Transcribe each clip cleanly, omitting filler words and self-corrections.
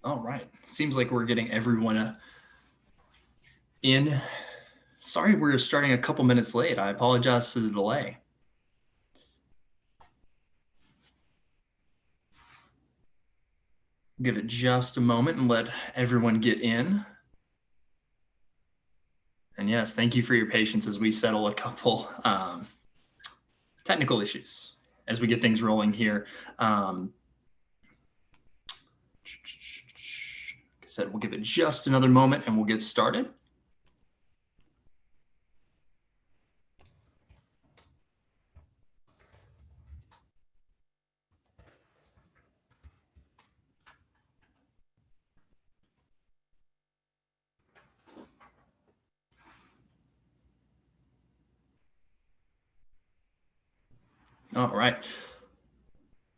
All right. Seems like we're getting everyone in. Sorry, we're starting a couple minutes late. I apologize for the delay. Give it just a moment and let everyone get in. And yes, thank you for your patience as we settle a couple technical issues as we get things rolling here. Like I said, we'll give it just another moment and we'll get started. All right.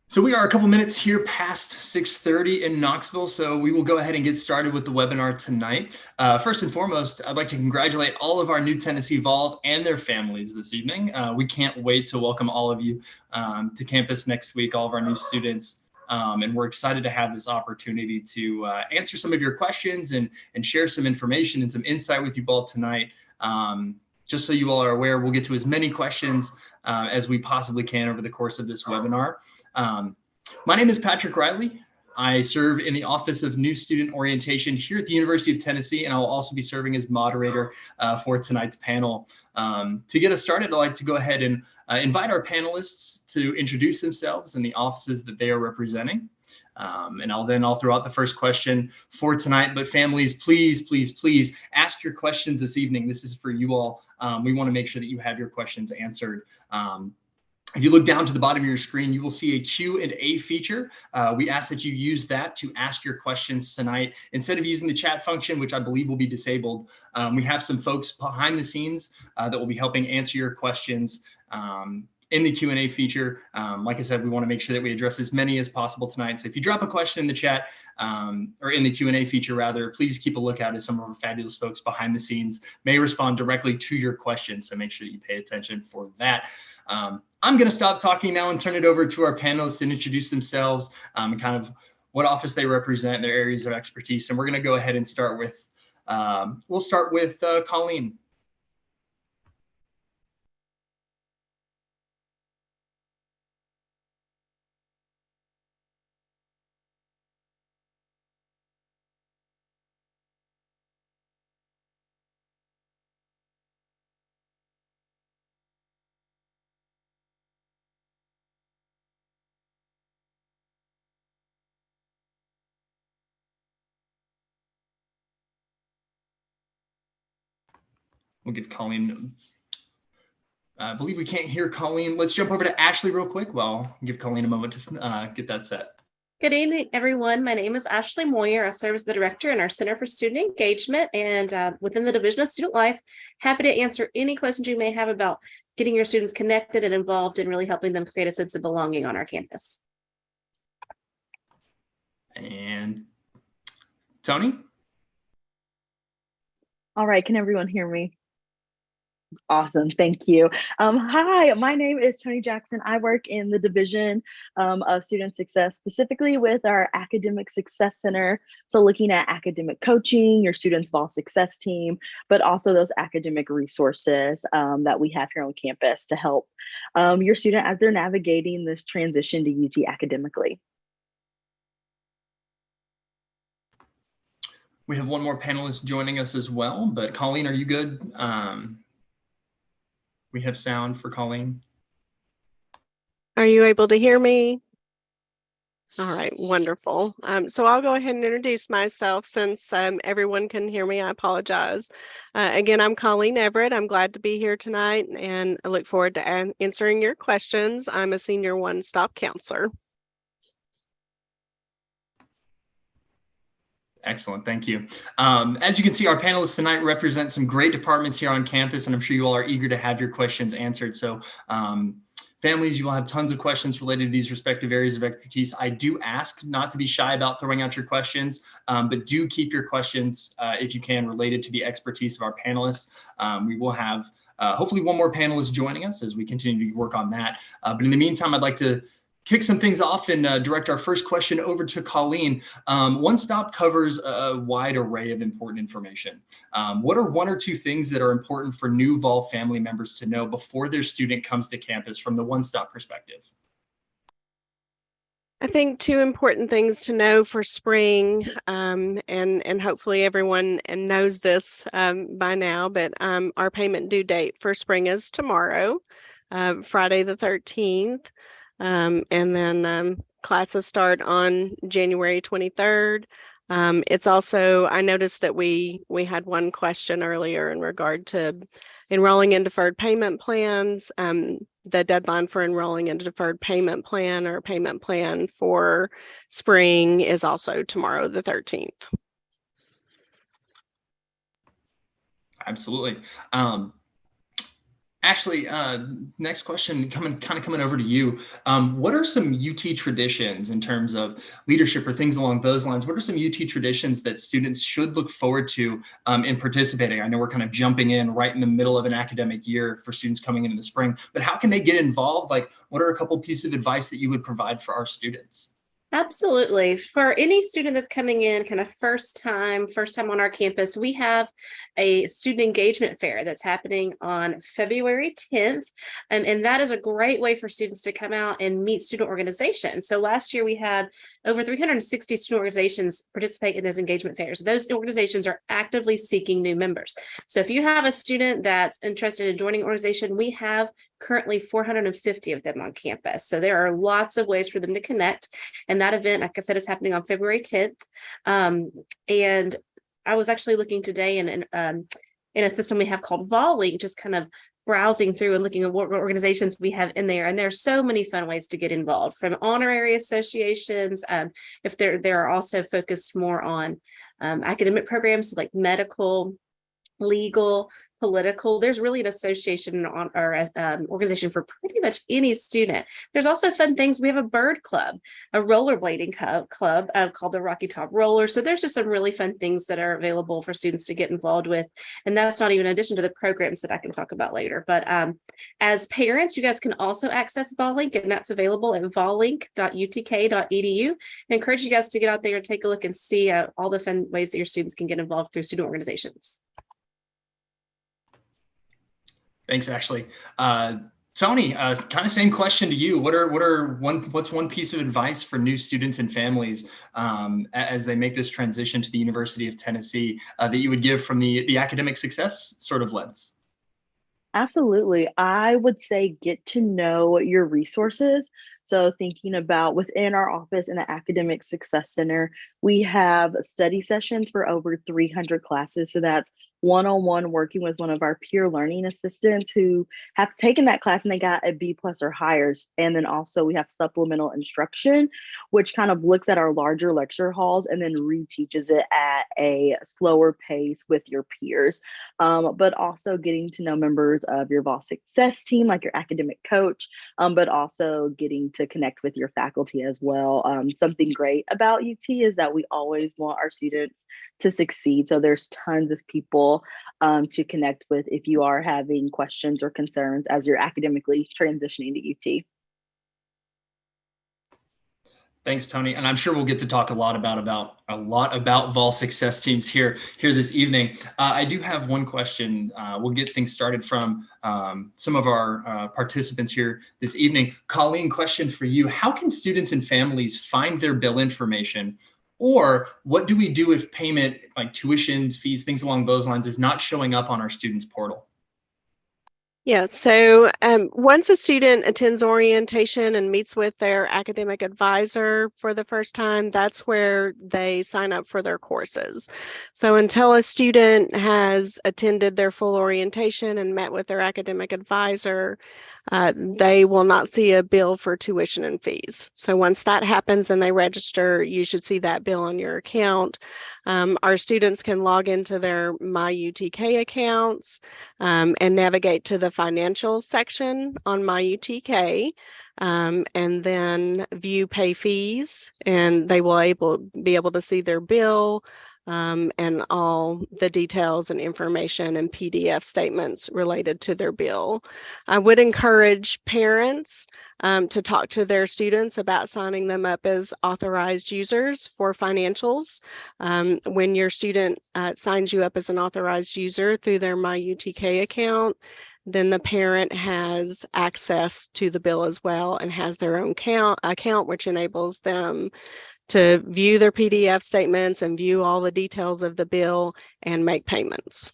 So we are a couple minutes here past 6:30 in Knoxville, so we will go ahead and get started with the webinar tonight. First and foremost, I'd like to congratulate all of our new Tennessee Vols and their families this evening. We can't wait to welcome all of you to campus next week, all of our new students. And we're excited to have this opportunity to answer some of your questions and share some information and some insight with you all tonight. Just so you all are aware, we'll get to as many questions as we possibly can over the course of this webinar. My name is Patrick Riley. I serve in the Office of New Student Orientation here at the University of Tennessee, and I will also be serving as moderator for tonight's panel. To get us started, I'd like to go ahead and invite our panelists to introduce themselves and the offices that they are representing. And I'll throw out the first question for tonight. But families, please ask your questions this evening. This is for you all. We want to make sure that you have your questions answered. If you look down to the bottom of your screen, you will see a Q&A feature. We ask that you use that to ask your questions tonight. Instead of using the chat function, which I believe will be disabled, we have some folks behind the scenes that will be helping answer your questions in the Q&A feature. Like I said, we want to make sure that we address as many as possible tonight. So if you drop a question in the chat or in the Q&A feature rather, please keep a lookout as some of our fabulous folks behind the scenes may respond directly to your question. So make sure that you pay attention for that. I'm going to stop talking now and turn it over to our panelists to introduce themselves and kind of what office they represent, their areas of expertise. And we're going to go ahead and start with, we'll start with Colleen. We'll give Colleen, I believe we can't hear Colleen. Let's jump over to Ashley real quick. Well, give Colleen a moment to get that set. Good evening, everyone. My name is Ashley Moyer. I serve as the director in our Center for Student Engagement and within the Division of Student Life. Happy to answer any questions you may have about getting your students connected and involved and really helping them create a sense of belonging on our campus. And Tony? All right, can everyone hear me? Awesome, thank you. Hi, my name is Tony Jackson. I work in the Division of Student Success, specifically with our Academic Success Center. So looking at academic coaching, your students' Vol Success team, but also those academic resources that we have here on campus to help your student as they're navigating this transition to UT academically. We have one more panelist joining us as well, but Colleen, are you good? We have sound for Colleen. Are you able to hear me? All right, wonderful. So I'll go ahead and introduce myself since everyone can hear me. I apologize. Again, I'm Colleen Everett. I'm glad to be here tonight and I look forward to answering your questions. I'm a senior one-stop counselor. Excellent, thank you. As you can see, our panelists tonight represent some great departments here on campus, and I'm sure you all are eager to have your questions answered. So families, you will have tons of questions related to these respective areas of expertise. I do ask not to be shy about throwing out your questions, but do keep your questions, if you can, related to the expertise of our panelists. We will have hopefully one more panelist joining us as we continue to work on that. But in the meantime, I'd like to kick some things off and direct our first question over to Colleen. One Stop covers a wide array of important information. What are one or two things that are important for new Vol family members to know before their student comes to campus from the One Stop perspective? I think two important things to know for spring, and hopefully everyone knows this by now, but our payment due date for spring is tomorrow, Friday the 13th, and then classes start on January 23rd. It's also, I noticed that we had one question earlier in regard to enrolling in deferred payment plans. The deadline for enrolling in a deferred payment plan or payment plan for spring is also tomorrow, the 13th. Absolutely. Ashley, next question coming over to you. What are some UT traditions in terms of leadership or things along those lines? What are some UT traditions that students should look forward to in participating? I know we're kind of jumping in right in the middle of an academic year for students coming into the spring, but how can they get involved? Like, what are a couple pieces of advice that you would provide for our students? Absolutely. For any student that's coming in kind of first time on our campus, we have a student engagement fair that's happening on February 10th. And that is a great way for students to come out and meet student organizations. So last year we had over 360 student organizations participate in those engagement fairs. Those organizations are actively seeking new members. So if you have a student that's interested in joining an organization, we have currently 450 of them on campus. So there are lots of ways for them to connect. And that event, like I said, is happening on February 10th. And I was actually looking today in a system we have called VolLink, just kind of browsing through and looking at what organizations we have in there. And there's so many fun ways to get involved, from honorary associations. If they're also focused more on academic programs like medical, legal, political. There's really an association on our organization for pretty much any student. There's also fun things. We have a bird club, a rollerblading club called the Rocky Top Roller. So there's just some really fun things that are available for students to get involved with. And that's not even in addition to the programs that I can talk about later. But as parents, you guys can also access VolLink, and that's available at vollink.utk.edu. I encourage you guys to get out there and take a look and see all the fun ways that your students can get involved through student organizations. Thanks, Ashley. Tony, kind of same question to you. What's one piece of advice for new students and families as they make this transition to the University of Tennessee that you would give from the academic success sort of lens? Absolutely. I would say get to know your resources. So thinking about within our office in the Academic Success Center, we have study sessions for over 300 classes. So that's one-on-one working with one of our peer learning assistants who have taken that class and they got a B+ or higher. And then also we have supplemental instruction, which kind of looks at our larger lecture halls and then reteaches it at a slower pace with your peers. But also getting to know members of your Vol Success team, like your academic coach, but also getting to connect with your faculty as well. Something great about UT is that we always want our students to succeed. So there's tons of people to connect with if you are having questions or concerns as you're academically transitioning to UT. Thanks, Tony. And I'm sure we'll get to talk a lot about Vol Success teams here this evening. I do have one question. We'll get things started from some of our participants here this evening. Colleen, question for you. How can students and families find their bill information? Or what do we do if payment, like tuitions, fees, things along those lines, is not showing up on our students' portal? Yeah, so once a student attends orientation and meets with their academic advisor for the first time, that's where they sign up for their courses. So until a student has attended their full orientation and met with their academic advisor, they will not see a bill for tuition and fees. So once that happens and they register, you should see that bill on your account. Our students can log into their MyUTK accounts and navigate to the financial section on MyUTK, and then view pay fees, and they will be able to see their bill, and all the details and information and PDF statements related to their bill. I would encourage parents to talk to their students about signing them up as authorized users for financials. When your student signs you up as an authorized user through their MyUTK account, then the parent has access to the bill as well and has their own account, which enables them to view their PDF statements and view all the details of the bill and make payments.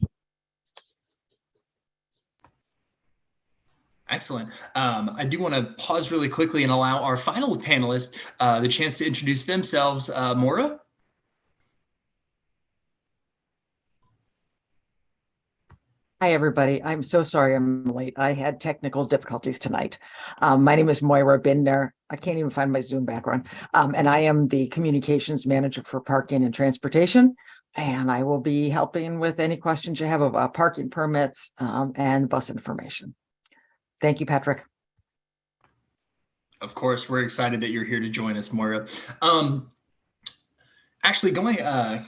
Excellent. I do want to pause really quickly and allow our final panelist the chance to introduce themselves. Maura? Hi, everybody. I'm so sorry I'm late. I had technical difficulties tonight. My name is Moira Bindner. I can't even find my Zoom background. And I am the communications manager for parking and transportation. And I will be helping with any questions you have about parking permits and bus information. Thank you, Patrick. Of course, we're excited that you're here to join us, Moira. Actually,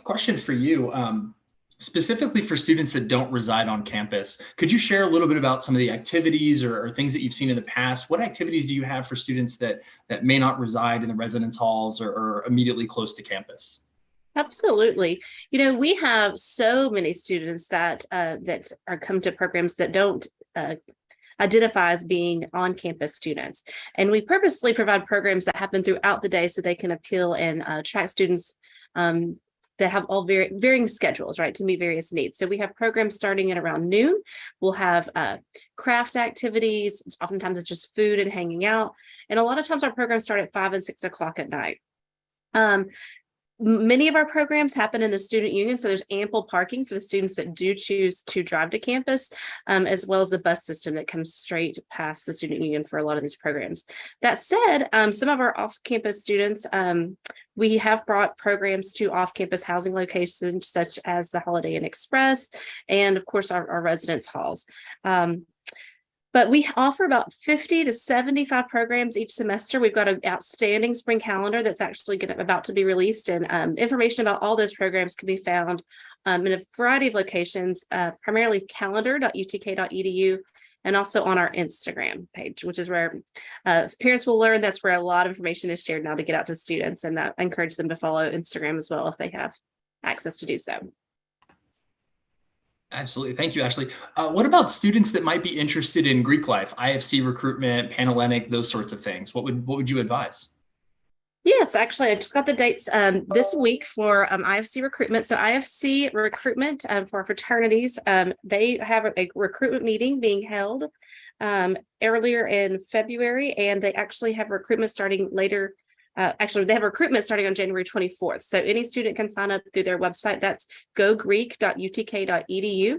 question for you. Specifically for students that don't reside on campus, could you share a little bit about some of the activities or things that you've seen in the past? What activities do you have for students that may not reside in the residence halls or immediately close to campus? Absolutely. We have so many students that are come to programs that don't identify as being on-campus students. And we purposely provide programs that happen throughout the day so they can appeal and attract students that have all varying schedules, right, to meet various needs. So we have programs starting at around noon. We'll have craft activities. Oftentimes it's just food and hanging out. And a lot of times our programs start at 5 and 6 o'clock at night. Many of our programs happen in the student union, so there's ample parking for the students that do choose to drive to campus, as well as the bus system that comes straight past the student union for a lot of these programs. That said, some of our off-campus students, we have brought programs to off-campus housing locations such as the Holiday Inn Express and, of course, our residence halls. But we offer about 50 to 75 programs each semester. We've got an outstanding spring calendar that's actually about to be released, and information about all those programs can be found in a variety of locations, primarily calendar.utk.edu, and also on our Instagram page, which is where parents will learn. That's where a lot of information is shared now to get out to students, and I encourage them to follow Instagram as well if they have access to do so. Absolutely. Thank you, Ashley. What about students that might be interested in Greek life, IFC recruitment, Panhellenic, those sorts of things? What would you advise? Yes, actually, I just got the dates this week for IFC recruitment. So IFC recruitment for fraternities, they have a recruitment meeting being held earlier in February, and they actually have recruitment starting later. Actually, they have recruitment starting on January 24th. So any student can sign up through their website. That's gogreek.utk.edu.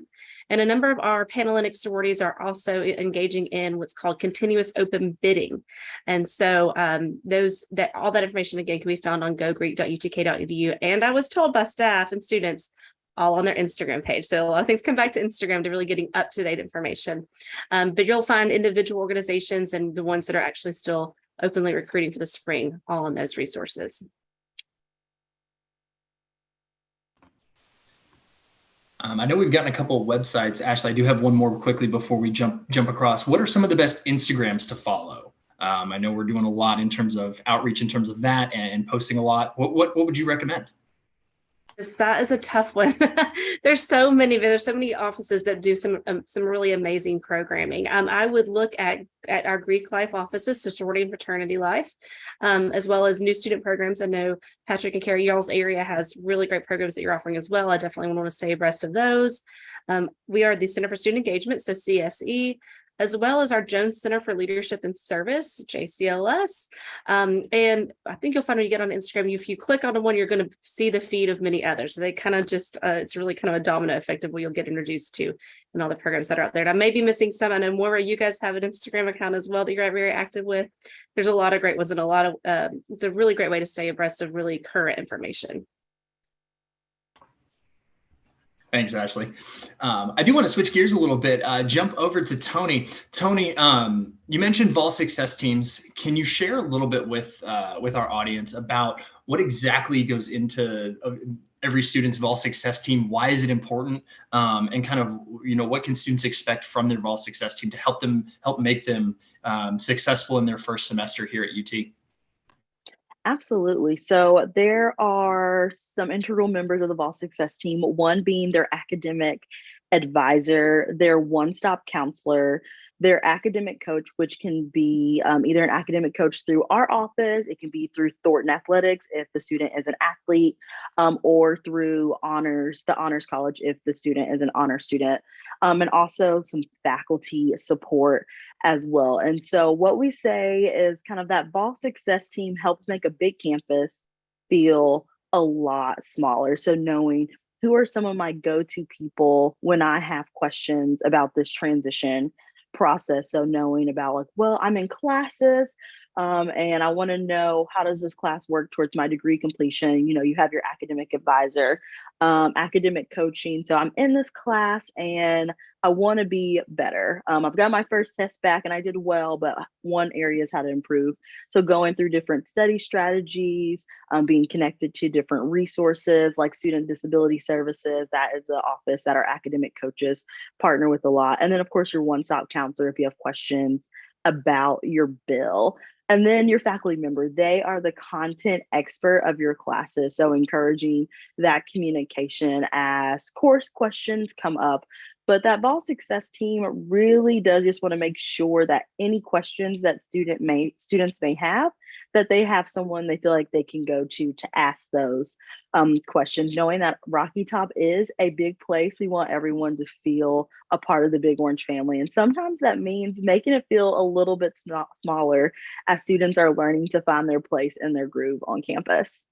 And a number of our Panhellenic sororities are also engaging in what's called continuous open bidding. And so all that information, again, can be found on gogreek.utk.edu. And I was told by staff and students all on their Instagram page. So a lot of things come back to Instagram to really getting up-to-date information. But you'll find individual organizations and the ones that are actually still openly recruiting for the spring, all on those resources. I know we've gotten a couple of websites. Ashley, I do have one more quickly before we jump across. What are some of the best Instagrams to follow? I know we're doing a lot in terms of outreach, in terms of that, and posting a lot. What would you recommend? That is a tough one. There's so many offices that do some really amazing programming. I would look at our Greek life offices, so sorority and fraternity life, as well as new student programs. I know Patrick and Carrie, y'all's area has really great programs that you're offering as well. I definitely want to stay abreast of those. We are the Center for Student Engagement, so CSE, as well as our Jones Center for Leadership and Service, JCLS. And I think you'll find when you get on Instagram, if you click on one, you're going to see the feed of many others. So they kind of just, it's really kind of a domino effect of what you'll get introduced to and all the programs that are out there. And I may be missing some. I know, Moira, you guys have an Instagram account as well that you're very active with. There's a lot of great ones and it's a really great way to stay abreast of really current information. Thanks, Ashley. I do want to switch gears a little bit, jump over to Tony. Tony, you mentioned Vol Success Teams. Can you share a little bit with our audience about what exactly goes into every student's Vol Success team? Why is it important? And kind of, what can students expect from their Vol Success team to help make them successful in their first semester here at UT? Absolutely. So there are some integral members of the Vol Success team, one being their academic advisor, their one-stop counselor, their academic coach, which can be either an academic coach through our office, it can be through Thornton Athletics if the student is an athlete, or through the Honors College if the student is an honor student, and also some faculty support as well. And so what we say is kind of that Vol Success team helps make a big campus feel a lot smaller. So knowing who are some of my go-to people when I have questions about this transition process. So knowing about like, well, I'm in classes and I want to know, how does this class work towards my degree completion? You have your academic advisor, academic coaching. So I'm in this class and I want to be better. I've got my first test back and I did well, but one area is how to improve. So going through different study strategies, being connected to different resources like Student Disability Services. That is the office that our academic coaches partner with a lot. And then of course your one-stop counselor if you have questions about your bill. And then your faculty member, they are the content expert of your classes. So encouraging that communication as course questions come up. But that Vol Success team really does just want to make sure that any questions that students may have, that they have someone they feel like they can go to ask those questions, knowing that Rocky Top is a big place. We want everyone to feel a part of the Big Orange family. And sometimes that means making it feel a little bit smaller as students are learning to find their place and their groove on campus.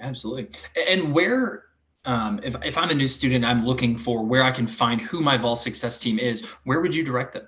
Absolutely. And where, if I'm a new student, I'm looking for where I can find who my Vol Success team is, where would you direct them?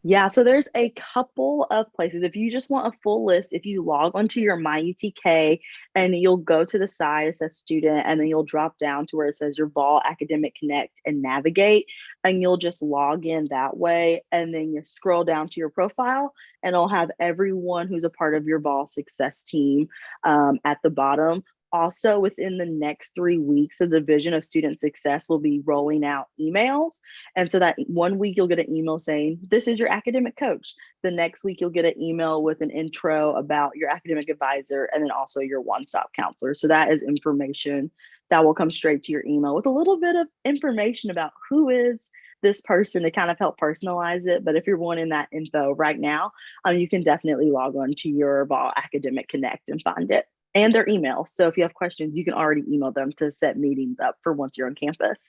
Yeah, so there's a couple of places. If you just want a full list, if you log onto your MyUTK and you'll go to the side, it says student, and then you'll drop down to where it says your Vol Academic Connect and navigate, and you'll just log in that way. And then you scroll down to your profile and it'll have everyone who's a part of your Vol Success team at the bottom. Also, within the next 3 weeks, the Division of Student Success will be rolling out emails. And so that 1 week you'll get an email saying, this is your academic coach. The next week you'll get an email with an intro about your academic advisor and then also your one-stop counselor. So that is information that will come straight to your email with a little bit of information about who is this person to kind of help personalize it. But if you're wanting that info right now, you can definitely log on to your Vol Academic Connect and find it. And their email. So if you have questions, you can already email them to set meetings up for once you're on campus.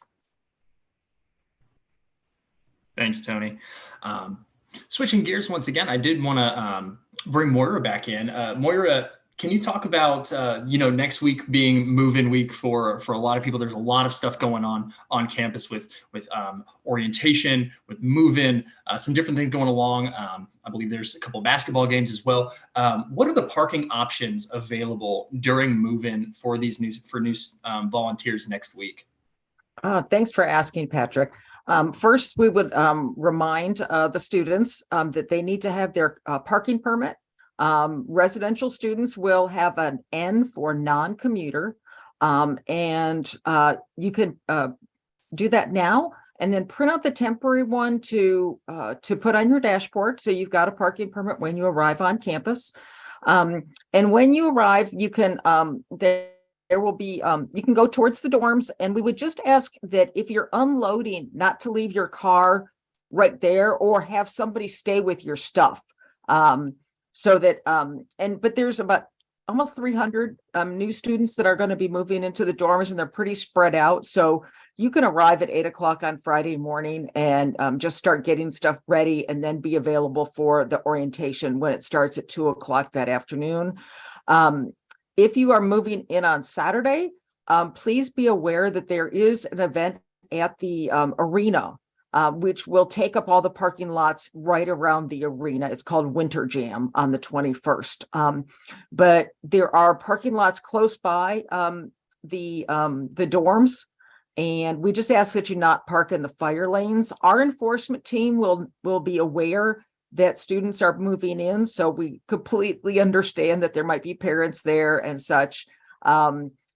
Thanks, Tony. Switching gears once again, I did want to bring Moira back in. Moira, can you talk about, next week being move-in week for a lot of people? There's a lot of stuff going on campus with orientation, with move-in, some different things going along. I believe there's a couple of basketball games as well. What are the parking options available during move-in for these new volunteers next week? Thanks for asking, Patrick. First, we would remind the students that they need to have their parking permit. Residential students will have an N for non-commuter, and you can do that now and then print out the temporary one to put on your dashboard. So you've got a parking permit when you arrive on campus. And when you arrive, you can there will be you can go towards the dorms, and we would just ask that if you're unloading, not to leave your car right there or have somebody stay with your stuff. So that, but there's about almost 300 new students that are going to be moving into the dorms, and they're pretty spread out. So you can arrive at 8 o'clock on Friday morning and just start getting stuff ready and then be available for the orientation when it starts at 2 o'clock that afternoon. If you are moving in on Saturday, please be aware that there is an event at the arena, which will take up all the parking lots right around the arena. It's called Winter Jam on the 21st. But there are parking lots close by the dorms, and we just ask that you not park in the fire lanes. Our enforcement team will be aware that students are moving in, so we completely understand that there might be parents there and such.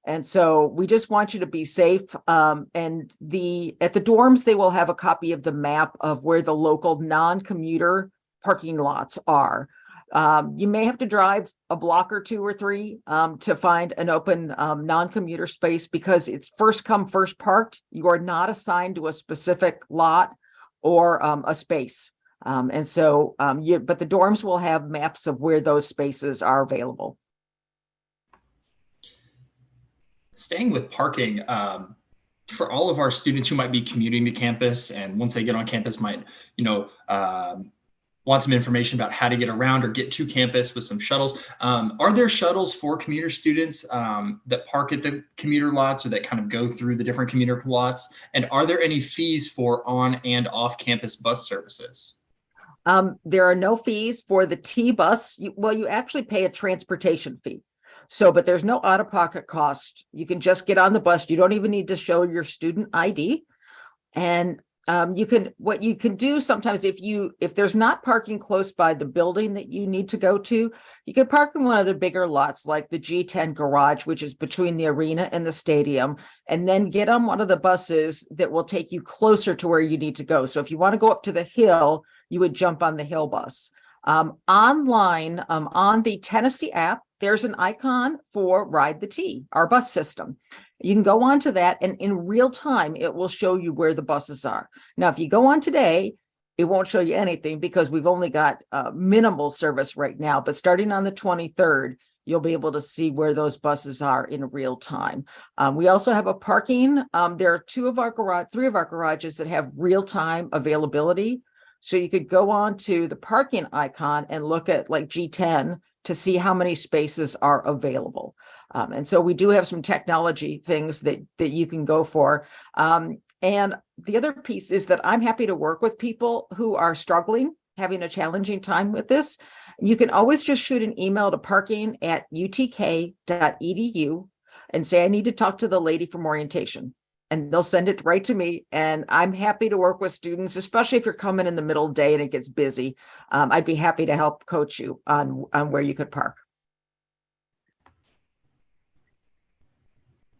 And so we just want you to be safe. And at the dorms, they will have a copy of the map of where the local non-commuter parking lots are. You may have to drive a block or two or three to find an open non-commuter space, because it's first come, first parked. You are not assigned to a specific lot or a space. And so, but the dorms will have maps of where those spaces are available. Staying with parking, for all of our students who might be commuting to campus and once they get on campus might, want some information about how to get around or get to campus with some shuttles. Are there shuttles for commuter students that park at the commuter lots or that kind of go through the different commuter lots? And are there any fees for on and off campus bus services? There are no fees for the T-bus. You actually pay a transportation fee. So, but there's no out-of-pocket cost. You can just get on the bus. You don't even need to show your student ID. And what you can do sometimes, if there's not parking close by the building that you need to go to, you can park in one of the bigger lots like the G10 garage, which is between the arena and the stadium, and then get on one of the buses that will take you closer to where you need to go. So if you want to go up to the hill, you would jump on the hill bus. Online, on the Tennessee app, there's an icon for Ride the T, our bus system. You can go on to that, and in real time, it will show you where the buses are. Now, if you go on today, it won't show you anything because we've only got minimal service right now. But starting on the 23rd, you'll be able to see where those buses are in real time. We also have a parking. There are three of our garages that have real time availability. So you could go on to the parking icon and look at like G10 to see how many spaces are available. And so we do have some technology things that you can go for. And the other piece is that I'm happy to work with people who are struggling, having a challenging time with this. You can always just shoot an email to parking@utk.edu and say, I need to talk to the lady from orientation. And they'll send it right to me. And I'm happy to work with students, especially if you're coming in the middle of the day and it gets busy. I'd be happy to help coach you on where you could park.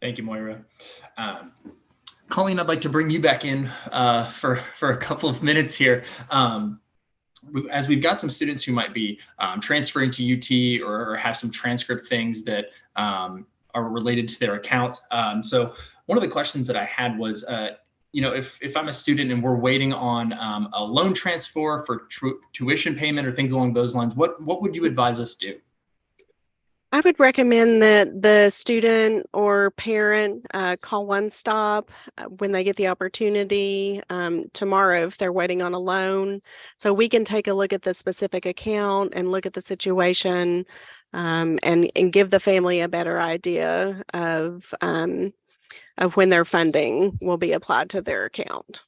Thank you, Moira. Colleen, I'd like to bring you back in for a couple of minutes here. As we've got some students who might be transferring to UT or have some transcript things that are related to their account. So one of the questions that I had was, if I'm a student and we're waiting on a loan transfer for tuition payment or things along those lines, what would you advise us do? I would recommend that the student or parent call One Stop when they get the opportunity tomorrow if they're waiting on a loan. So we can take a look at the specific account and look at the situation and give the family a better idea of when their funding will be applied to their account.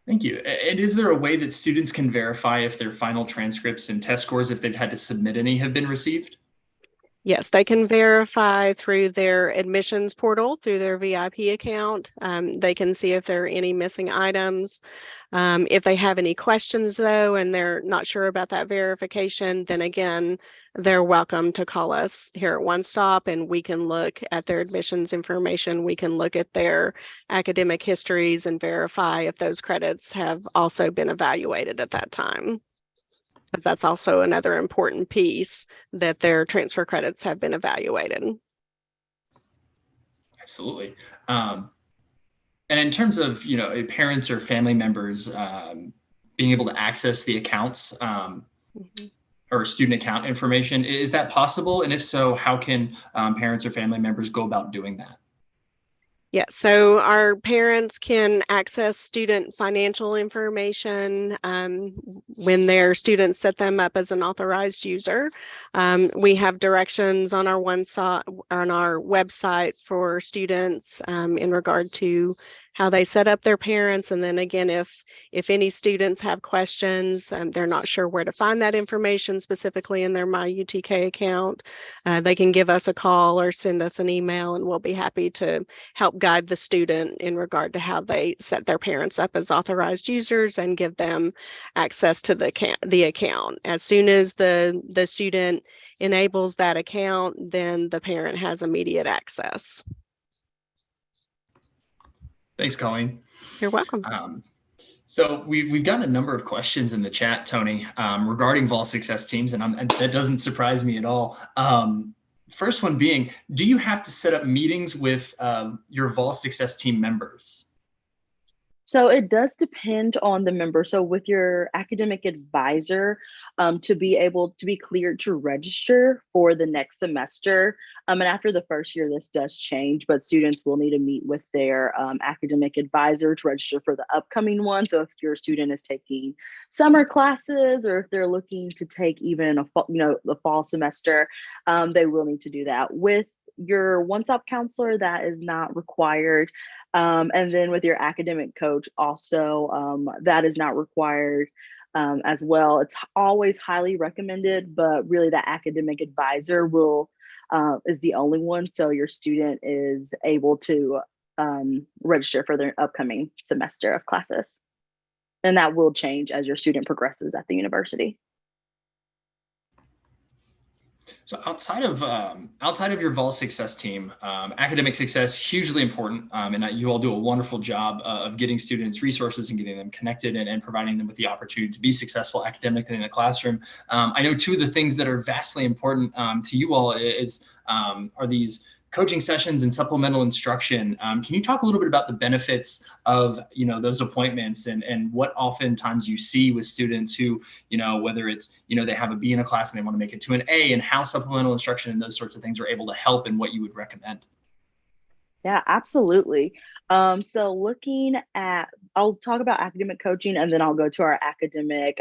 Thank you. And is there a way that students can verify if their final transcripts and test scores, if they've had to submit any, have been received? Yes, they can verify through their admissions portal, through their VIP account. They can see if there are any missing items. If they have any questions, though, and they're not sure about that verification, then again, they're welcome to call us here at One Stop, and we can look at their admissions information. We can look at their academic histories and verify if those credits have also been evaluated at that time. But that's also another important piece, that their transfer credits have been evaluated. Absolutely. And in terms of, parents or family members being able to access the accounts or student account information, is that possible? And if so, how can parents or family members go about doing that? Yeah, so our parents can access student financial information when their students set them up as an authorized user. We have directions on our website for students in regard to how they set up their parents. And then again, if any students have questions, they're not sure where to find that information specifically in their MyUTK account, they can give us a call or send us an email, and we'll be happy to help guide the student in regard to how they set their parents up as authorized users and give them access to the account. As soon as the student enables that account, then the parent has immediate access. Thanks, Colleen. You're welcome. So we've gotten a number of questions in the chat, Tony, regarding Vol Success teams, and that doesn't surprise me at all. First one being, do you have to set up meetings with your Vol Success team members? So it does depend on the member. So with your academic advisor, to be able to be cleared to register for the next semester. And after the first year, this does change, but students will need to meet with their academic advisor to register for the upcoming one. So if your student is taking summer classes, or if they're looking to take even the fall semester, they will need to do that. With your one-stop counselor, that is not required. And then with your academic coach also, that is not required as well. It's always highly recommended, but really that academic advisor is the only one. So your student is able to register for their upcoming semester of classes. And that will change as your student progresses at the university. So outside of your Vol Success team, academic success, hugely important, and you all do a wonderful job of getting students resources and getting them connected and providing them with the opportunity to be successful academically in the classroom. I know two of the things that are vastly important to you all are these coaching sessions and supplemental instruction. Can you talk a little bit about the benefits of those appointments and what oftentimes you see with students who, whether it's, they have a B in a class and they want to make it to an A, and how supplemental instruction and those sorts of things are able to help and what you would recommend? Yeah, absolutely. So I'll talk about academic coaching, and then I'll go to our academic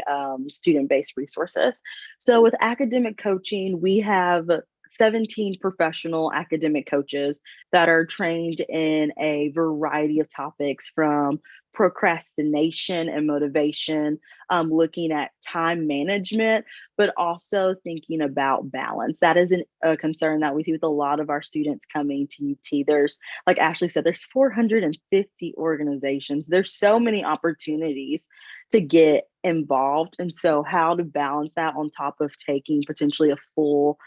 student-based resources. So with academic coaching, we have 17 professional academic coaches that are trained in a variety of topics, from procrastination and motivation, looking at time management, but also thinking about balance. That is a concern that we see with a lot of our students coming to UT. There's, like Ashley said, there's 450 organizations. There's so many opportunities to get involved. And so how to balance that on top of taking potentially a full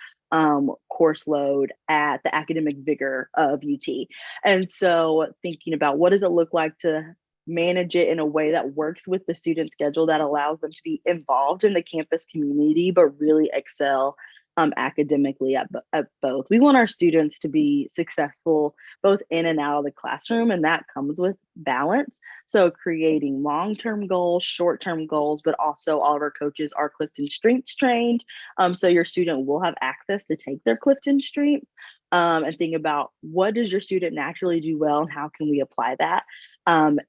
course load at the academic vigor of UT. And so thinking about what does it look like to manage it in a way that works with the student schedule, that allows them to be involved in the campus community, but really excel academically at both. We want our students to be successful both in and out of the classroom, and that comes with balance. So creating long-term goals, short-term goals, but also all of our coaches are Clifton Strengths trained. So your student will have access to take their Clifton Strengths and think about, what does your student naturally do well and how can we apply that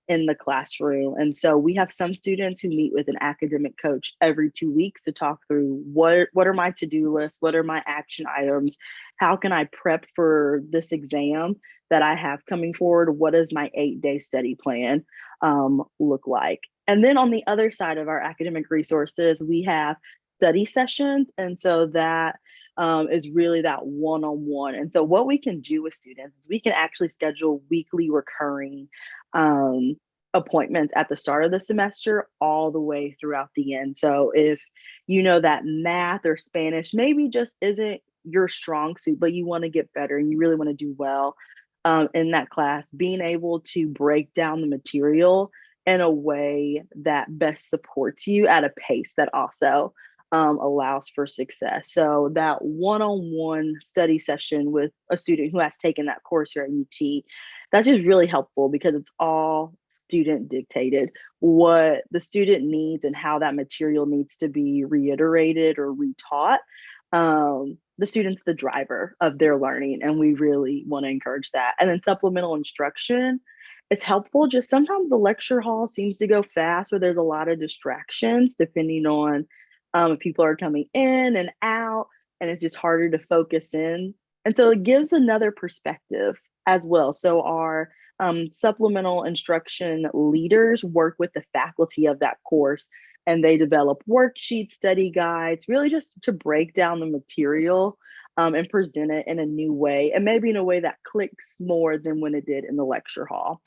in the classroom. And so we have some students who meet with an academic coach every 2 weeks to talk through what are my to-do lists, what are my action items, how can I prep for this exam that I have coming forward, what does my 8-day study plan look like. And then on the other side of our academic resources, we have study sessions. And so that is really that one-on-one. And so what we can do with students is we can actually schedule weekly recurring appointments at the start of the semester all the way throughout the end. So if you know that math or Spanish maybe just isn't your strong suit, but you want to get better and you really want to do well in that class, being able to break down the material in a way that best supports you at a pace that also allows for success. So that one-on-one study session with a student who has taken that course here at UT, that's just really helpful because it's all student dictated, what the student needs and how that material needs to be reiterated or retaught. The student's the driver of their learning, and we really want to encourage that. And then supplemental instruction, it's helpful. Just sometimes the lecture hall seems to go fast, or there's a lot of distractions depending on if people are coming in and out, and it's just harder to focus in. And so it gives another perspective as well. So our supplemental instruction leaders work with the faculty of that course, and they develop worksheets, study guides, really just to break down the material and present it in a new way, and maybe in a way that clicks more than when it did in the lecture hall.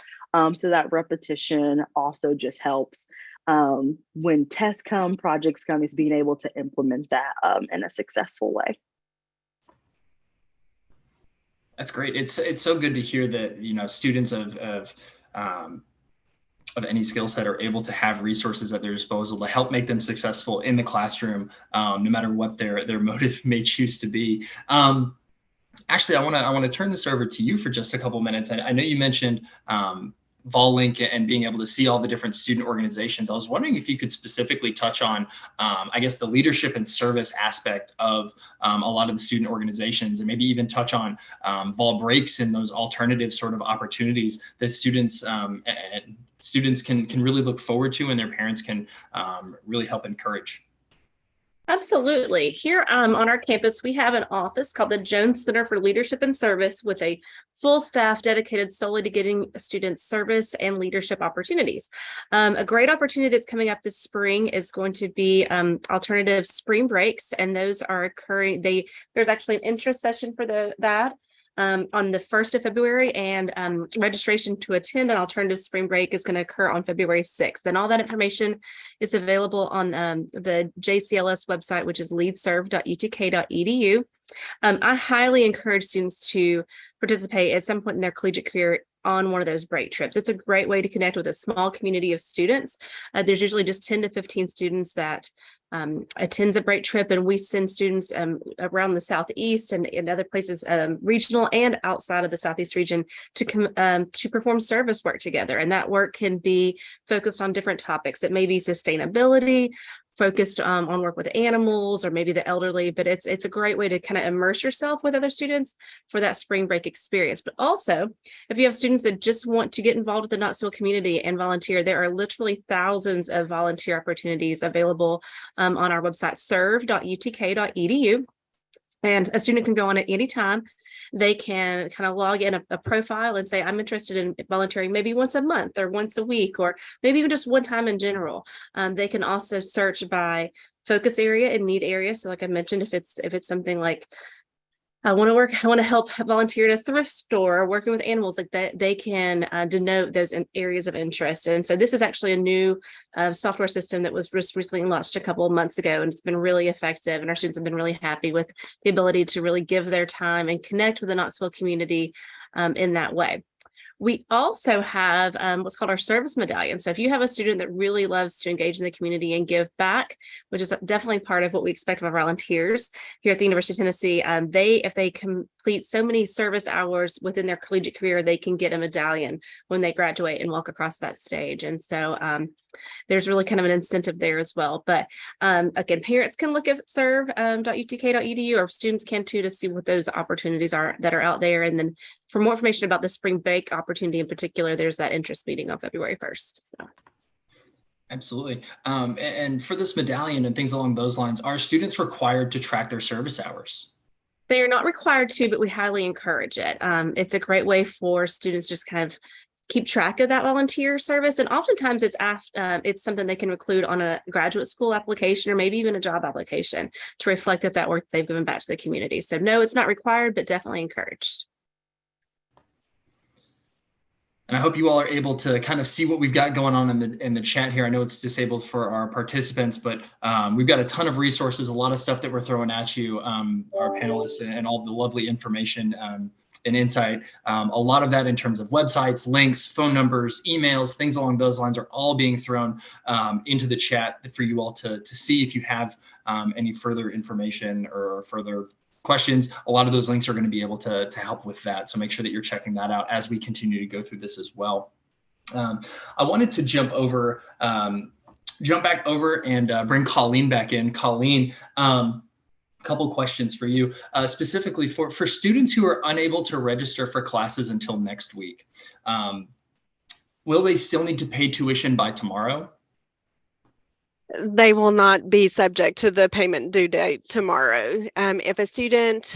So that repetition also just helps when tests come, projects come, is being able to implement that in a successful way. That's great. It's so good to hear that, students of any skill set are able to have resources at their disposal to help make them successful in the classroom, no matter what their motive may choose to be. Actually, I want to turn this over to you for just a couple minutes. I know you mentioned VolLink and being able to see all the different student organizations. I was wondering if you could specifically touch on, I guess, the leadership and service aspect of a lot of the student organizations, and maybe even touch on Vol Breaks and those alternative sort of opportunities that students can really look forward to, and their parents can really help encourage. Absolutely. Here on our campus, we have an office called the Jones Center for Leadership and Service with a full staff dedicated solely to getting students service and leadership opportunities. A great opportunity that's coming up this spring is going to be alternative spring breaks, and those are occurring. There's actually an interest session for that. On the 1st of February, and registration to attend an alternative spring break is going to occur on February 6th. And all that information is available on the JCLS website, which is leadserve.utk.edu. I highly encourage students to participate at some point in their collegiate career on one of those break trips. It's a great way to connect with a small community of students. There's usually just 10 to 15 students that attends a break trip, and we send students around the Southeast and in other places, regional and outside of the Southeast region, to perform service work together. And that work can be focused on different topics. It may be sustainability, focused on work with animals, or maybe the elderly, but it's a great way to kind of immerse yourself with other students for that spring break experience. But also, if you have students that just want to get involved with the Knoxville community and volunteer, there are literally thousands of volunteer opportunities available on our website, serve.utk.edu. And a student can go on at any time. They can kind of log in a profile and say, I'm interested in volunteering maybe once a month or once a week, or maybe even just one time in general. They can also search by focus area and need area. So like I mentioned, if it's something like, I want to help volunteer at a thrift store or working with animals, like that, they can denote those areas of interest. And so this is actually a new software system that was just recently launched a couple of months ago, and it's been really effective. And our students have been really happy with the ability to really give their time and connect with the Knoxville community in that way. We also have what's called our service medallion. So if you have a student that really loves to engage in the community and give back, which is definitely part of what we expect of our volunteers here at the University of Tennessee, if they complete so many service hours within their collegiate career, they can get a medallion when they graduate and walk across that stage. And so there's really kind of an incentive there as well. But again, parents can look at serve.utk.edu, or students can too, to see what those opportunities are that are out there. And then for more information about the spring break opportunity in particular, there's that interest meeting on February 1st. So. Absolutely. And for this medallion and things along those lines, are students required to track their service hours? They are not required to, but we highly encourage it. It's a great way for students just kind of keep track of that volunteer service. And oftentimes it's something they can include on a graduate school application or maybe even a job application to reflect that work they've given back to the community. So no, it's not required, but definitely encouraged. And I hope you all are able to kind of see what we've got going on in the chat here. I know it's disabled for our participants, but we've got a ton of resources, a lot of stuff that we're throwing at you, our panelists, and all the lovely information and insight. A lot of that in terms of websites, links, phone numbers, emails, things along those lines are all being thrown into the chat for you all to see if you have any further information or further questions. A lot of those links are going to be able to help with that. So make sure that you're checking that out as we continue to go through this as well. I wanted to jump back over and bring Colleen back in. Colleen, a couple questions for you, specifically for students who are unable to register for classes until next week. Will they still need to pay tuition by tomorrow? They will not be subject to the payment due date tomorrow. If a student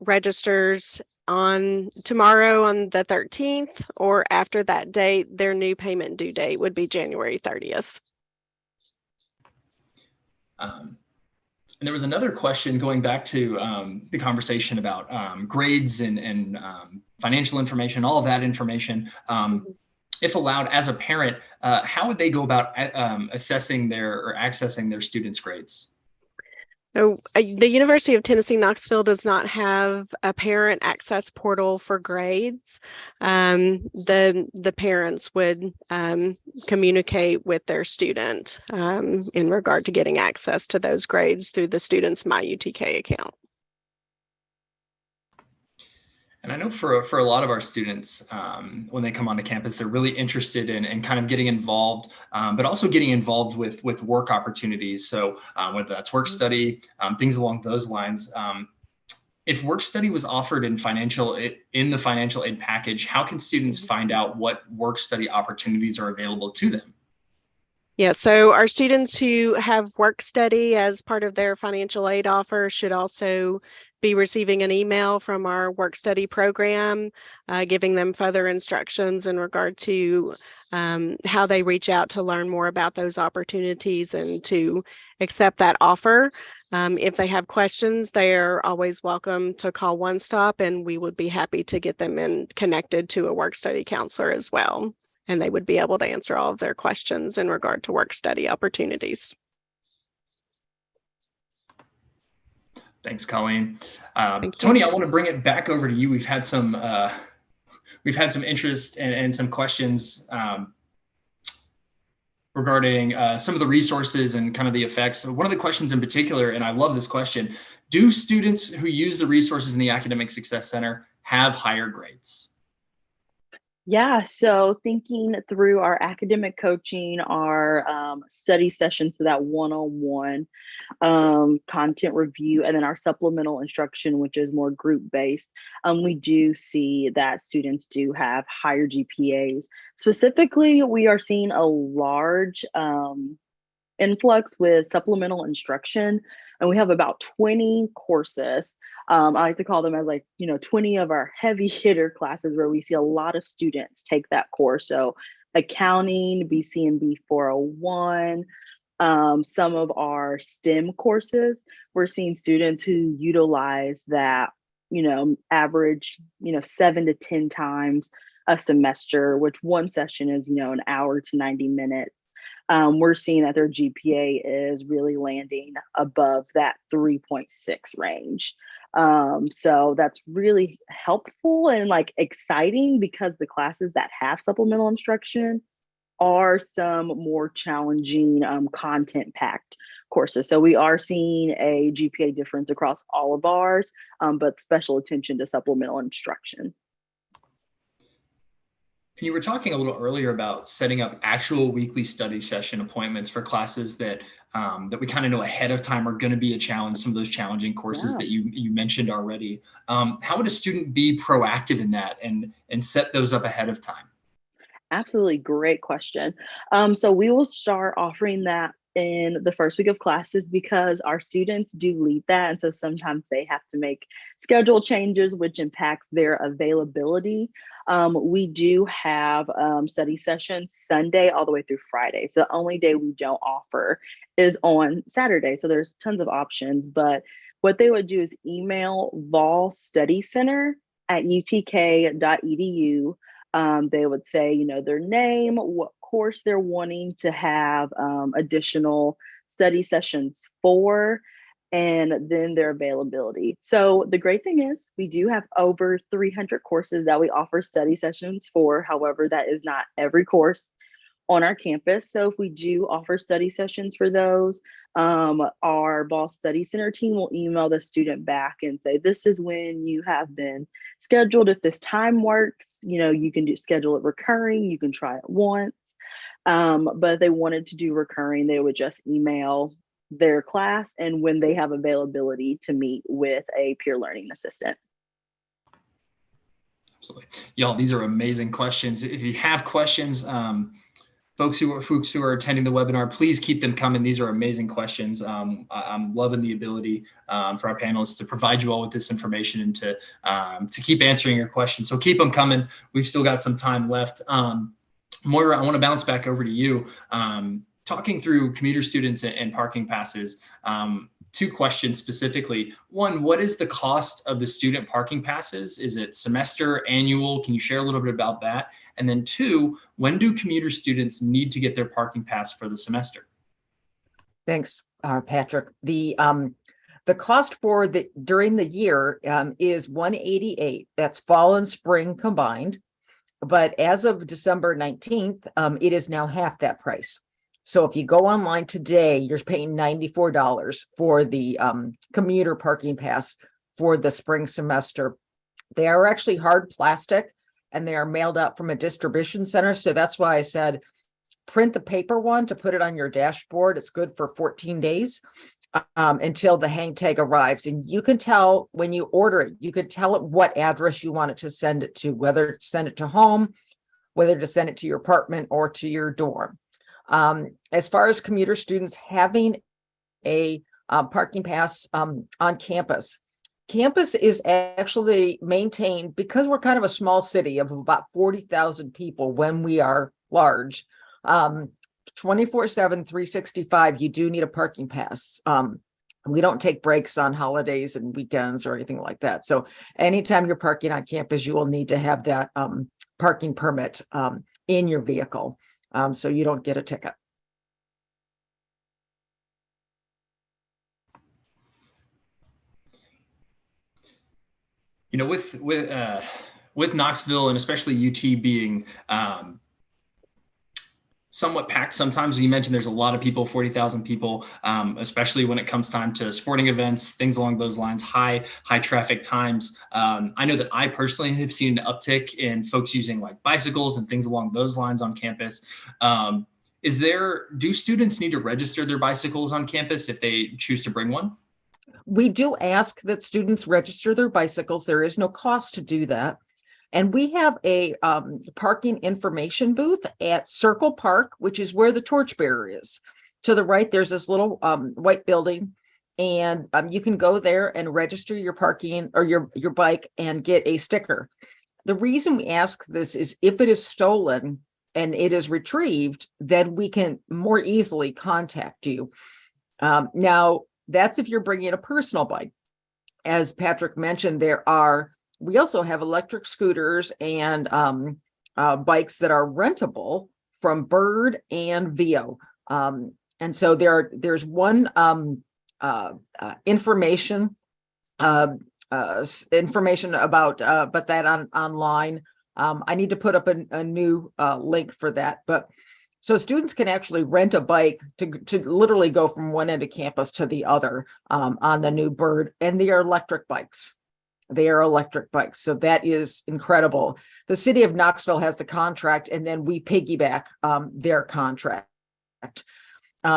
registers on tomorrow on the 13th or after that date, their new payment due date would be January 30th. And there was another question going back to the conversation about grades and financial information, all of that information. If allowed, as a parent, how would they go about assessing or accessing their students' grades? So the University of Tennessee Knoxville does not have a parent access portal for grades. The parents would communicate with their student in regard to getting access to those grades through the student's MyUTK account. And I know for a lot of our students, when they come onto campus, they're really interested in kind of getting involved, but also getting involved with work opportunities. So whether that's work study, things along those lines. If work study was offered in the financial aid package, how can students find out what work study opportunities are available to them? Yeah, so our students who have work study as part of their financial aid offer should also be receiving an email from our work study program, giving them further instructions in regard to how they reach out to learn more about those opportunities and to accept that offer. If they have questions, they are always welcome to call One Stop, and we would be happy to get them connected to a work study counselor as well. And they would be able to answer all of their questions in regard to work study opportunities. Thanks, Colleen. Tony, I want to bring it back over to you. We've had some interest and some questions regarding some of the resources and kind of the effects. So one of the questions in particular, and I love this question, do students who use the resources in the Academic Success Center have higher grades? Yeah, so thinking through our academic coaching, our study sessions, so that one-on-one content review, and then our supplemental instruction, which is more group-based, we do see that students do have higher GPAs. Specifically, we are seeing a large influx with supplemental instruction, and we have about 20 courses. I like to call them as 20 of our heavy hitter classes where we see a lot of students take that course. So accounting, BCNB 401, some of our STEM courses, we're seeing students who utilize that, average, 7 to 10 times a semester, which one session is, an hour to 90 minutes. We're seeing that their GPA is really landing above that 3.6 range. So that's really helpful and exciting because the classes that have supplemental instruction are some more challenging content packed courses. So we are seeing a GPA difference across all of ours, but special attention to supplemental instruction. You were talking a little earlier about setting up actual weekly study session appointments for classes that we kind of know ahead of time are going to be a challenge, some of those challenging courses that you mentioned already. How would a student be proactive in that and set those up ahead of time? Absolutely, great question. So we will start offering that in the first week of classes because our students do lead that. And so sometimes they have to make schedule changes, which impacts their availability. We do have study sessions Sunday all the way through Friday. So the only day we don't offer is on Saturday. So there's tons of options, but what they would do is email volstudycenter@utk.edu. They would say, their name, what course they're wanting to have additional study sessions for, and then their availability. So the great thing is we do have over 300 courses that we offer study sessions for. However, that is not every course on our campus. So if we do offer study sessions for those, our Ball Study Center team will email the student back and say, this is when you have been scheduled. If this time works, you can schedule it recurring, you can try it once. But if they wanted to do recurring, they would just email their class and when they have availability to meet with a peer learning assistant. Absolutely. Y'all, these are amazing questions. If you have questions, folks who are attending the webinar, please keep them coming. These are amazing questions. I'm loving the ability for our panelists to provide you all with this information and to keep answering your questions. So keep them coming. We've still got some time left. Moira, I want to bounce back over to you. Talking through commuter students and parking passes, two questions specifically. One, what is the cost of the student parking passes? Is it semester, annual? Can you share a little bit about that? And then two, when do commuter students need to get their parking pass for the semester? Thanks, Patrick. The cost for during the year is $188. That's fall and spring combined. But as of December 19th, it is now half that price. So if you go online today, you're paying $94 for the commuter parking pass for the spring semester. They are actually hard plastic and they are mailed out from a distribution center. So that's why I said print the paper one to put it on your dashboard. It's good for 14 days. Until the hang tag arrives. And you can tell when you order it, you can tell it what address you want it to send it to, whether to send it to home, whether to send it to your apartment or to your dorm. As far as commuter students having a parking pass on campus, campus is actually maintained because we're kind of a small city of about 40,000 people when we are large. 24/7, 365, you do need a parking pass. We don't take breaks on holidays and weekends or anything like that. So anytime you're parking on campus, you will need to have that parking permit in your vehicle so you don't get a ticket. You know, with Knoxville and especially UT being somewhat packed sometimes. You mentioned there's a lot of people, 40,000 people, especially when it comes time to sporting events, things along those lines, high traffic times. I know that I personally have seen an uptick in folks using like bicycles and things along those lines on campus. Do students need to register their bicycles on campus if they choose to bring one? We do ask that students register their bicycles. There is no cost to do that. And we have a parking information booth at Circle Park, which is where the torchbearer is. To the right, there's this little white building, and you can go there and register your parking or your bike and get a sticker. The reason we ask this is if it is stolen and it is retrieved, then we can more easily contact you. Now, that's if you're bringing a personal bike. As Patrick mentioned, we also have electric scooters and bikes that are rentable from Bird and Vio. And so there's one information about but that online. I need to put up a new link for that. But so students can actually rent a bike to literally go from one end of campus to the other on the new Bird, and they are electric bikes. They are electric bikes. So that is incredible. The city of Knoxville has the contract, and then we piggyback their contract.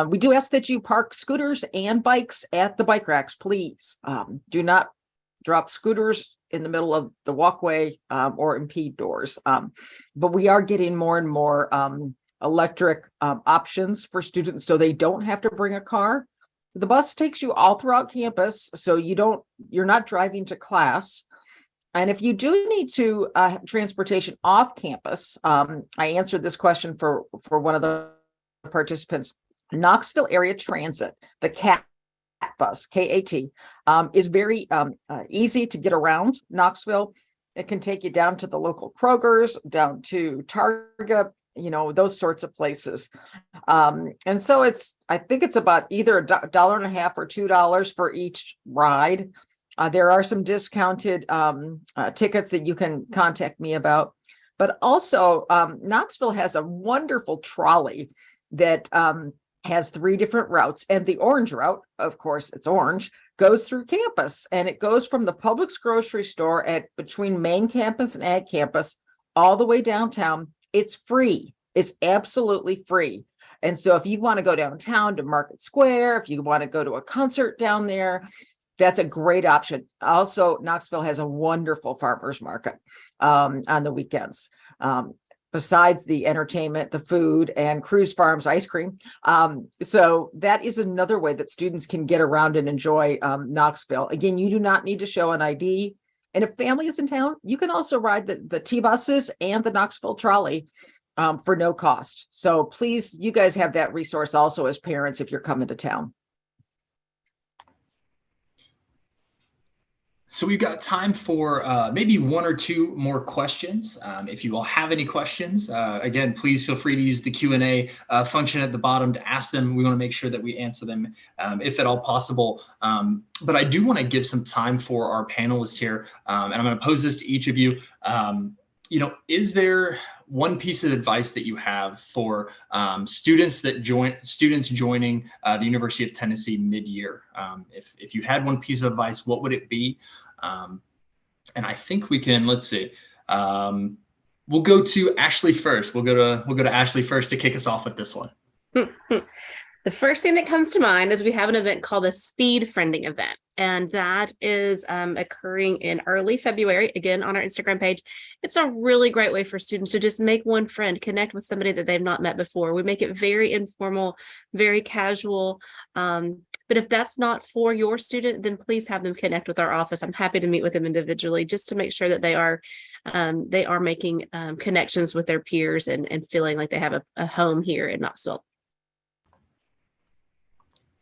We do ask that you park scooters and bikes at the bike racks, please. Do not drop scooters in the middle of the walkway or impede doors. But we are getting more and more electric options for students so they don't have to bring a car. The bus takes you all throughout campus, so you're not driving to class. And if you do need to transportation off campus, I answered this question for one of the participants. Knoxville Area Transit, the CAT bus, KAT, is very easy to get around Knoxville. It can take you down to the local Kroger's, down to Target, those sorts of places. And so I think it's about either $1.50 or $2 for each ride. There are some discounted tickets that you can contact me about. But also, Knoxville has a wonderful trolley that has 3 different routes. And the orange route, of course, it's orange, goes through campus. And it goes from the Publix grocery store between main campus and ag campus all the way downtown. It's free. It's absolutely free. And so if you want to go downtown to Market Square, if you want to go to a concert down there, that's a great option. Also, Knoxville has a wonderful farmers market on the weekends. Besides the entertainment, the food, and Cruise Farms ice cream. So that is another way that students can get around and enjoy Knoxville. Again, you do not need to show an ID. And if family is in town, you can also ride the T-buses and the Knoxville trolley for no cost. So please, you guys have that resource also as parents if you're coming to town. So we've got time for maybe one or two more questions. If you all have any questions, again, please feel free to use the Q&A function at the bottom to ask them. We want to make sure that we answer them if at all possible. But I do want to give some time for our panelists here, and I'm going to pose this to each of you. Is there one piece of advice that you have for students joining the University of Tennessee mid-year? If you had one piece of advice, what would it be? And I think we can, let's see. We'll go to Ashley first. We'll go to Ashley first to kick us off with this one. The first thing that comes to mind is we have an event called the Speed Friending event, and that is occurring in early February, again, on our Instagram page. It's a really great way for students to just make one friend, connect with somebody that they've not met before. We make it very informal, very casual. But if that's not for your student, then please have them connect with our office. I'm happy to meet with them individually just to make sure that they are making connections with their peers and feeling like they have a home here in Knoxville.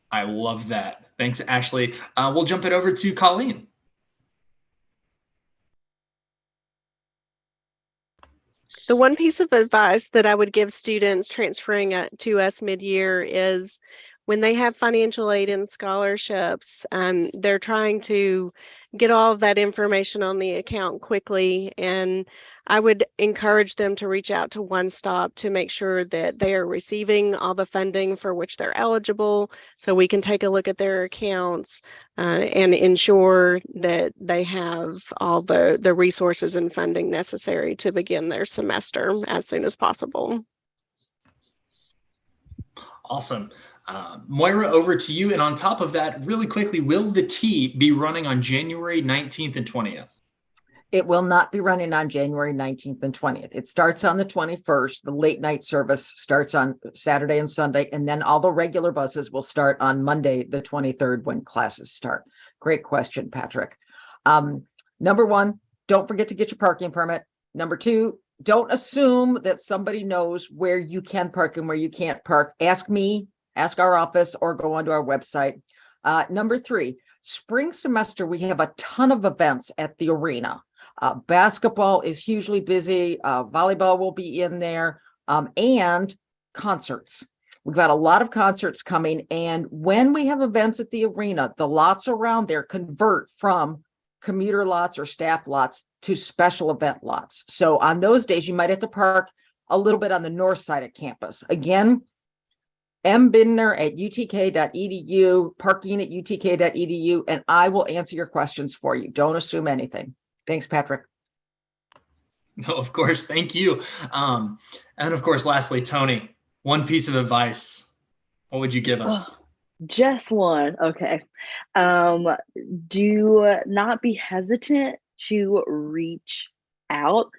I love that. Thanks, Ashley. We'll jump it over to Colleen. The one piece of advice that I would give students transferring to us mid-year is when they have financial aid and scholarships, they're trying to get all of that information on the account quickly. And I would encourage them to reach out to One Stop to make sure that they are receiving all the funding for which they're eligible, so we can take a look at their accounts and ensure that they have all the resources and funding necessary to begin their semester as soon as possible. Awesome. Moira, over to you. And on top of that, really quickly, will the Tea be running on January 19th and 20th? It will not be running on January 19th and 20th. It starts on the 21st. The late night service starts on Saturday and Sunday, and then all the regular buses will start on Monday, the 23rd, when classes start. Great question, Patrick. Number one, don't forget to get your parking permit. Number two, don't assume that somebody knows where you can park and where you can't park. Ask me, ask our office, or go onto our website. Number three, spring semester, we have a ton of events at the arena. Basketball is hugely busy. Volleyball will be in there, and concerts. We've got a lot of concerts coming. And when we have events at the arena, the lots around there convert from commuter lots or staff lots to special event lots. So on those days, you might have to park a little bit on the north side of campus. Again, mbindner@utk.edu, parking at utk.edu, and I will answer your questions for you. Don't assume anything. Thanks, Patrick. No, of course. Thank you. And of course, lastly, Tony, one piece of advice. What would you give us? Just one. Okay. Do not be hesitant to reach out.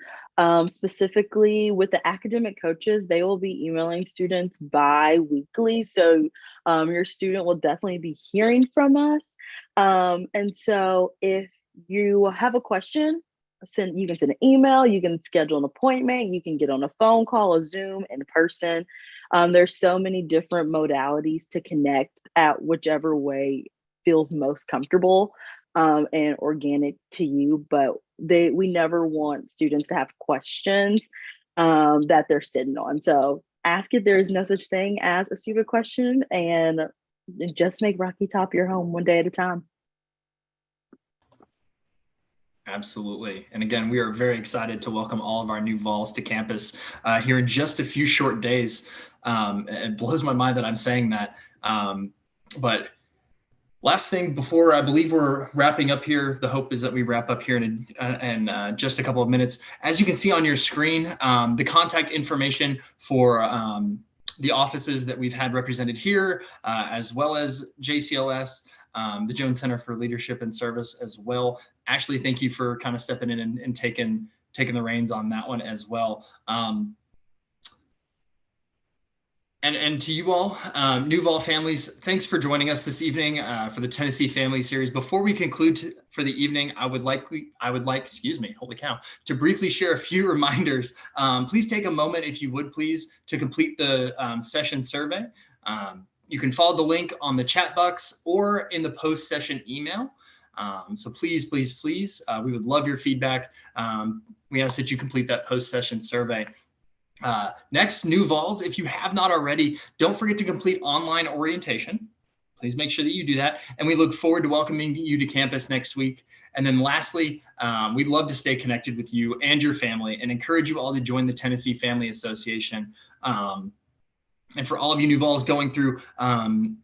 Specifically with the academic coaches, they will be emailing students bi-weekly. So your student will definitely be hearing from us. And so if you have a question, you can send an email, you can schedule an appointment, you can get on a phone call, a Zoom, in person. There's so many different modalities to connect at whichever way feels most comfortable and organic to you. But we never want students to have questions that they're sitting on. So ask if there is no such thing as a stupid question, and just make Rocky Top your home one day at a time. Absolutely. And again, we are very excited to welcome all of our new Vols to campus here in just a few short days. It blows my mind that I'm saying that. But last thing before I believe we're wrapping up here, the hope is that we wrap up here in just a couple of minutes. As you can see on your screen, the contact information for the offices that we've had represented here, as well as JCLS, the Jones Center for Leadership and Service as well. Ashley, thank you for kind of stepping in and taking the reins on that one as well. And to you all, new Vol families, thanks for joining us this evening for the Tennessee Family Series. Before we conclude for the evening, I would like, holy cow, to briefly share a few reminders. Please take a moment, if you would please, to complete the session survey. You can follow the link on the chat box or in the post-session email. So please, please, please, we would love your feedback. We ask that you complete that post-session survey. Next, new vols, if you have not already, don't forget to complete online orientation. Please make sure that you do that. And we look forward to welcoming you to campus next week. And then lastly, we'd love to stay connected with you and your family and encourage you all to join the Tennessee Family Association. And for all of you new vols going through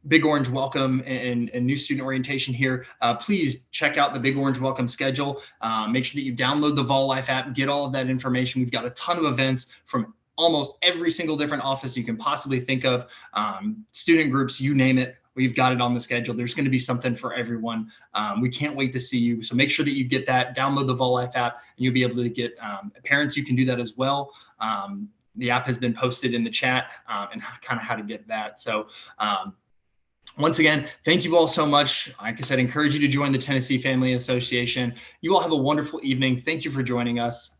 Big Orange Welcome and new student orientation here, please check out the Big Orange Welcome schedule. Make sure that you download the Vol Life app, get all of that information. We've got a ton of events from almost every single different office you can possibly think of, student groups, you name it. We've got it on the schedule. There's going to be something for everyone. We can't wait to see you. So make sure that you get that, download the Vol Life app, and you'll be able to get parents. You can do that as well. The app has been posted in the chat and kind of how to get that. So once again, thank you all so much. Like I said, encourage you to join the Tennessee Family Association. You all have a wonderful evening. Thank you for joining us.